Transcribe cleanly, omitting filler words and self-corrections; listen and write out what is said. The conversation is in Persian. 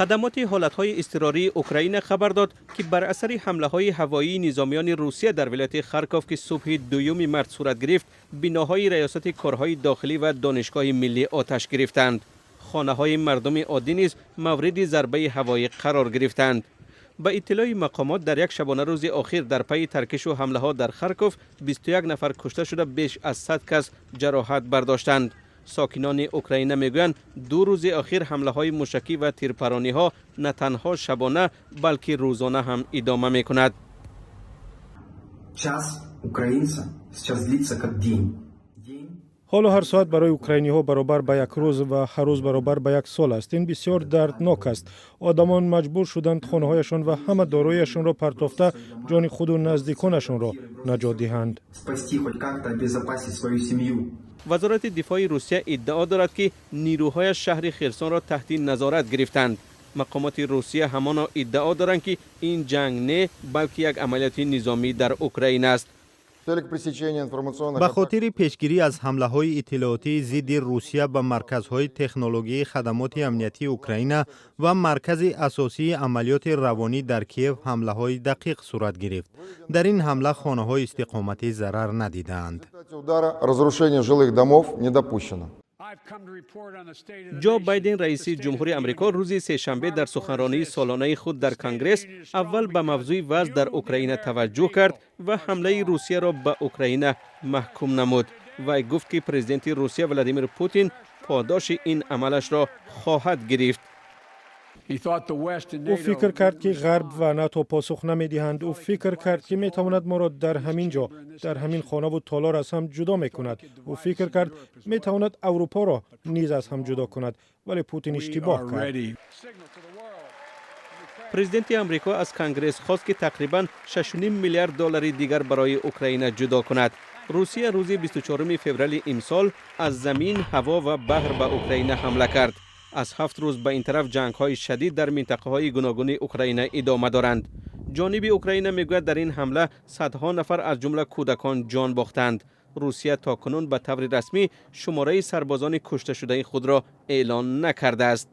خدمات حالتهای اضطراری اوکراین خبر داد که بر اثر حمله‌های هوایی نظامیان روسیه در ولایت خارکوف که صبح 2 مارس صورت گرفت، بناهای ریاست کارهای داخلی و دانشگاه ملی آتش گرفتند. خانه‌های مردم عادی نیز مورد ضربه هوایی قرار گرفتند. به اطلاع مقامات در یک شبانه روز اخیر در پی ترکش و حمله‌ها در خارکوف 21 نفر کشته شده، بیش از 100 کس جراحت برداشتند. ساکنان اوکراین میگویند 2 روز اخیر حمله‌های موشکی و تیرپرانی‌ها نه تنها شبانه بلکه روزانه هم ادامه می‌کند. حالا هر ساعت برای اوکراینی ها برابر به یک روز و هر روز برابر به یک سال است. این بسیار دردناک است. آدمان مجبور شدند خانه هایشان و همه داراییشان را پرتافته جان خود و نزدیکانشان را نجات دهند. وزارت دفاع روسیه ادعا دارد که نیروهای شهر خرسون را تحت نظارت گرفتند. مقامات روسیه همان ادعا دارند که این جنگ نه بلکه یک عملیات نظامی در اوکراین است. به خاطر پیشگیری از حمله‌های اطلاعاتی ضد روسیه به مرکزهای تکنولوژی خدمات امنیتی اوکراین و مرکز اساسی عملیات روانی در کیف حمله‌های دقیق صورت گرفت. در این حمله خانه‌های استقامتی ضرر ندیدند. جو بایدن رئیس جمهوری آمریکا روز سه‌شنبه در سخنرانی سالانه خود در کنگره اول به موضوع وضع در اوکراین توجه کرد و حمله روسیه را به اوکراین محکوم نمود. و گفت که پرزیدنت روسیه ولادیمیر پوتین پاداش این عملش را خواهد گرفت. او فکر کرد که غرب و ناتو پاسخ نمیدهند. او فکر کرد که میتواند ما را در همین جا، در همین خانه و تالار از هم جدا میکند. او فکر کرد میتواند اروپا را نیز از هم جدا کند، ولی پوتین اشتباه کرد. پرزیدنت آمریکا از کنگره خواست که تقریباً 6.5 میلیارد دلار دیگر برای اوکراین جدا کند. روسیه روز 24 فوریه امسال از زمین، هوا و بحر به اوکراین حمله کرد. از 7 روز به این طرف جنگ‌های شدید در منطقه‌های گوناگون اوکراین ادامه دارند. جانب اوکراین میگوید در این حمله صدها نفر از جمله کودکان جان باختند. روسیه تاکنون به طور رسمی شماره سربازان کشته شده خود را اعلان نکرده است.